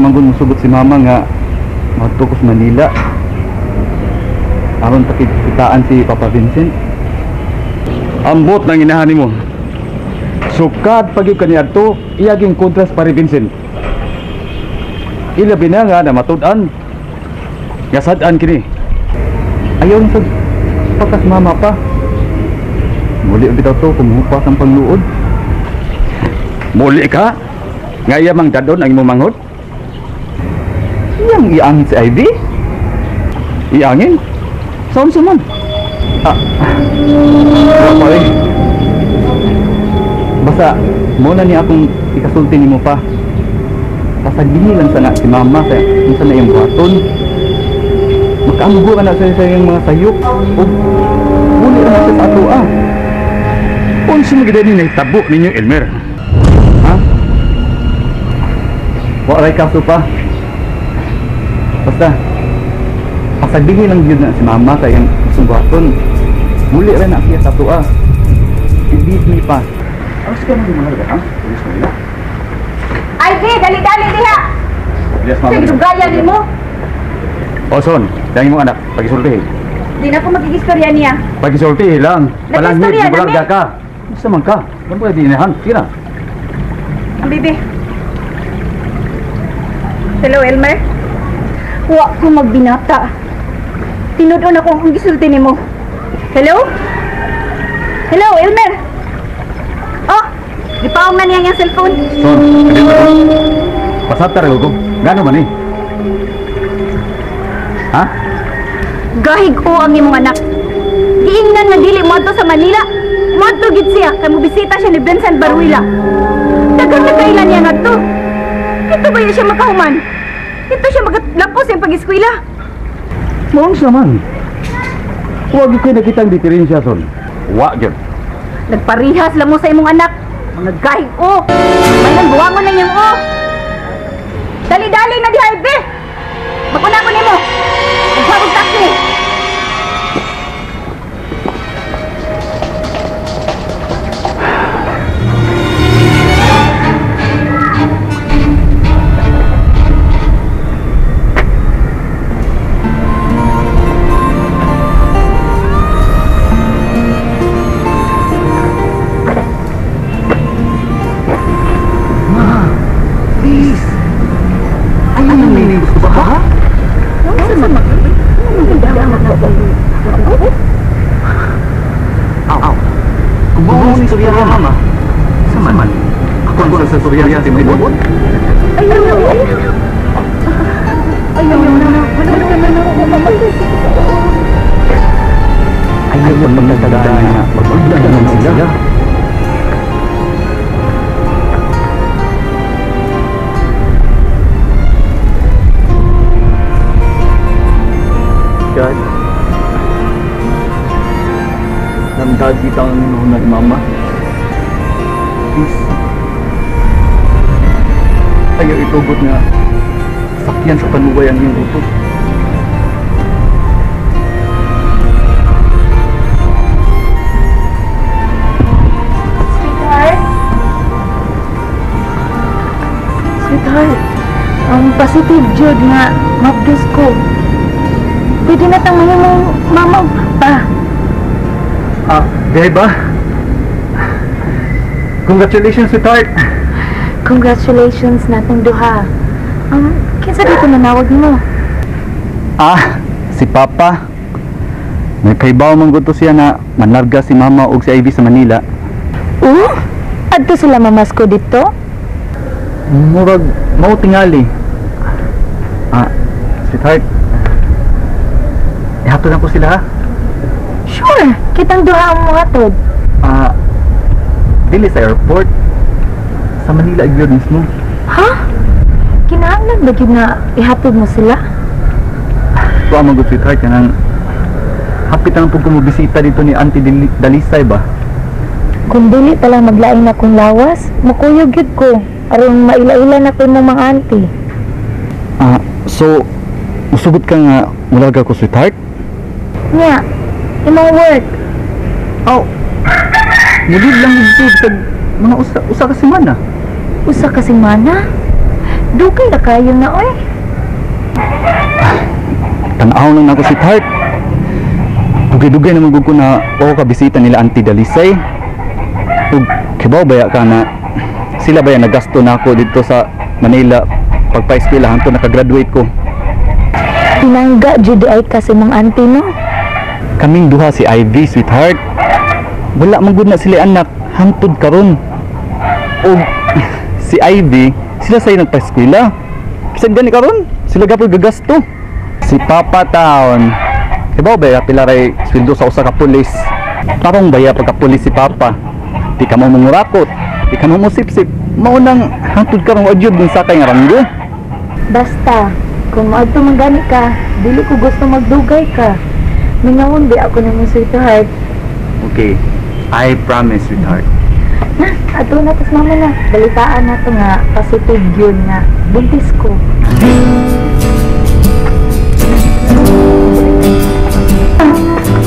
manggon musugot si mama nga madto ko sa Manila. Aron pakikitaan si Papa Vincent. Ambot nang inahan mo. Sukad pag yung kaniadto, iyaging kontras pare Vincent. Ilabi na nga na matud-an. Gasad-an kini. Ayaw sa pakas mama pa. Muli bitaw to kumupas ang pangluod. Muli ka? Nga iya mang dadon ang imong manghod? Iyang iangin si Ivy? Iangin? Saan sa man? Wala pa basta, muna ni akong ikasulti ni mo pa. Pasagbihi lang sana si mama sa kung sana yung buhaton. Makaamgo ka na sa yung mga sayok. O, muli na sa ato Kung sumagida ni naitabo ninyo, Elmer. Ha? Waray kaso pa. Basta, pasagbihi lang yun na si mama sa yung buhaton. Muli rin na siya sa ato Ibis ni pa. Alas ka nang mahal ka, ha? Alas mo nila. Ivy, dali-dali diha! Yes, mama. Sige, dugayan din mo. Son, dahil mo anak, pagisultihin. Di na ako magigistorya niya. Pagisultihin lang. Palangit, Nag-istorya, bulag dami. ka. Gusto man ka. Ano ba dinahan? Tira. Ang bibi. Hello, Elmer? Huwag ko magbinata. Tinudon ako ang gisulti ni mo. Hello? Hello, Elmer? Oh, gipaong na niya yung cellphone. Son, kadil mo. Pasatar ko. Gano man Ha? Gahig ko ang imong anak. Giingnan nga dili mo ato sa Manila. Mo ato gid siya kay mobisita siya ni Vincent Baruila. Daghang nakailan niya ngadto. Ito ba siya makahuman? Ito siya magalapos yung pag-eskwela. Mawang siya man. Huwag ko nakitang diferensya, Son. Huwag yun. Nagparihas lang mo sa imong anak. Mga gahig o. May nang buwangon na niyang o. Dali-dali na di Ivy. Bakuna ko nimo. Magbabog taxi. Surya si Mibon. Ayaw na. Ayaw mo magtatandaan na magpagdaan na sila. God, namdad kita ang nuna ni Mama. Please, ayaw itugot nga sakyan sa panubayan yung utos. Sweetheart, ang positive jud nga mabdus ko. Pwede na tang mahimong mama pa. Di ba? Congratulations, sweetheart. Congratulations natong duha. Kinsa dito nanawag mo? Si Papa. May kaibaw man gusto siya na manlarga si Mama og si Ivy sa Manila. Adto sila mamasko dito? Murag mao tingali. Sweetheart. Ihatod na ko sila, ha? Sure, kitang duha ang mga tod. Dili sa airport. Sa Manila yun mismo. Ha? Kinahanglan ba yun na ihatod mo sila? Kuha mo good sweetheart, kanang hapit ang pag kumubisita dito ni Auntie Dalisay ba? Kung dili talang maglaing na kong lawas, makuyog yun ko. Aron maila-ila na ko yung mga auntie. So, musugot ka nga mulaga ko sweetheart? Nga, imong work. Mulid lang dito sa mga usa ka semana. Usa kasing mana? Dugay na kayo na, oy. Tanaw lang ako si Tart. Dugay-dugay naman gud ko na o kabisita nila Auntie Dalisay. Ug kibaw baya ka na sila ba nagasto na ako dito sa Manila pagpa-eskwelahan to nakagraduate ko. Pinangga jud ay kasi mong auntie no. Kaming duha si Ivy, sweetheart. Wala man gud na sila anak hangtod karon. Og si Ivy, sila say nagpa-eskwela. Kisag gani karon, sila gapon gagasto. Si Papa Town. Diba ba pila ray sweldo sa usa ka pulis. Tarong baya pagka pulis si Papa. Di ka mo mangurakot, di ka mo musip-sip. Mao nang hangtod karon wa jud sa kay nga ranggo. Basta, kung maadto manggani ka, dili ko gusto magdugay ka. Minawon di ako na mong sweetheart. Okay, I promise, sweetheart. Na, ato na tas mama na. Balitaan na to nga, positive yun nga. Buntis ko.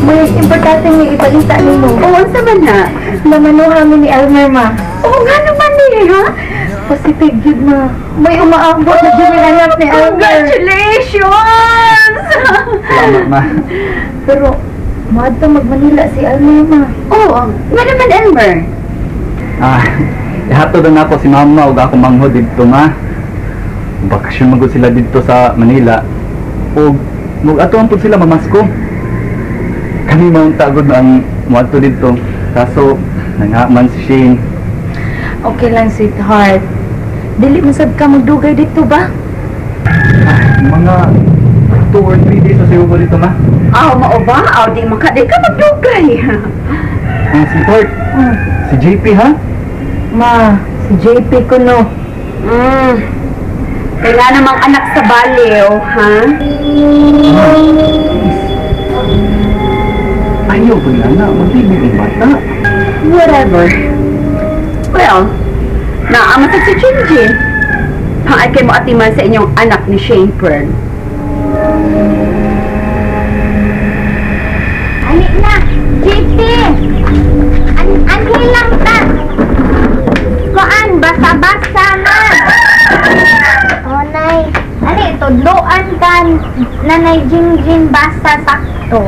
May importante nga ibalita nimo. Oo, sa ba na? Namanuha mi ni Elmer, ma. Oo, nga naman ha? Positive yun, ma. May umaambot na dyan yung anak ni Elmer. Congratulations! Salamat, ma. Pero, maadto mag-Manila si Elmer, ma. Oo, nga naman Elmer. Ihatod na ako si mama ug ako mangho dito, ma. Bakasyon magud sila dito sa Manila. Ug mag-atuan po sila mamasko. Kami mount tagod na ang muadto dito. Kaso nangaman si Shane. Okay lang, sweetheart. Dili mo sad ka magdugay dito ba? Mga 2 or 3 days na sayo ko dito, ma. Mao ba? Di makadi ka magdugay. Sweetheart, si JP, ha? Ma, si JP ko no. Kaya namang anak sa baliw, ha? Ayaw ko na, magbibig ang bata. Whatever. Well, naamata si Jinjin. Paay kayo mo atiman sa inyong anak ni Shane Pearl. Ali na! JP! Anhin lang ta! Kuan, basa-basa na! Oh, Nay. Ali, tudloan ka. Nanay Jinjin, basa sakto.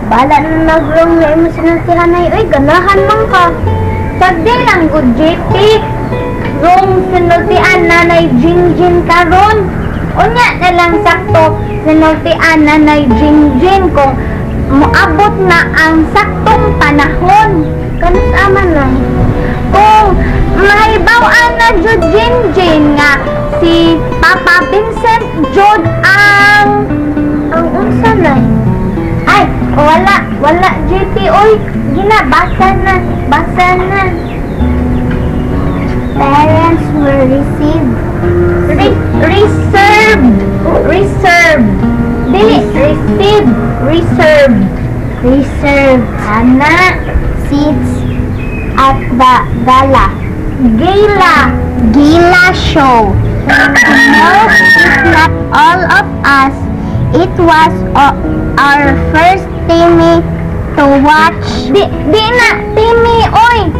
Bala na nag-room na imo sinultihan, Nay. Uy, ganahan man ka. Sagdi lang, good JP. Room sinultian Nanay Jinjin karon. Unya na lang sakto sinultian Nanay Jinjin kung moabot na ang saktong panahon. Kanus aman lang. Kung mahibaw-an na jud Jinjin nga si Papa Vincent jud ang unsa na? Ay, wala JP oy. Gina basa na. Parents were received. Reserved. Dili, reserved. Ana, seats at the gala show. No, it's not all of us. It was our first Timmy to watch. Di na, Timmy, oy!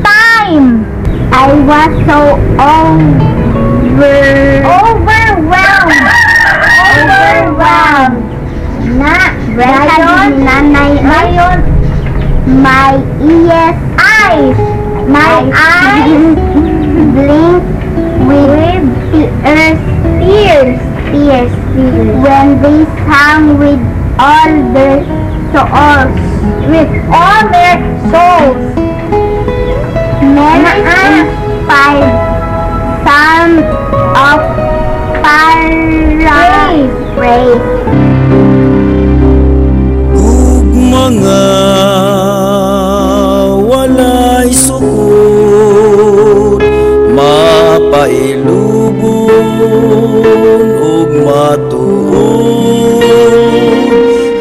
Time! I was so overwhelmed. Na, Nanay, ngayon, my eyes blink with tears when they sang with all their souls. Many inspired psalm of praise. Ug mga walay sukod, mapailubon ug matuod,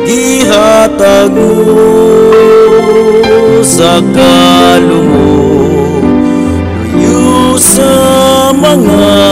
gihatag mo sa kalumog, luyo sa mga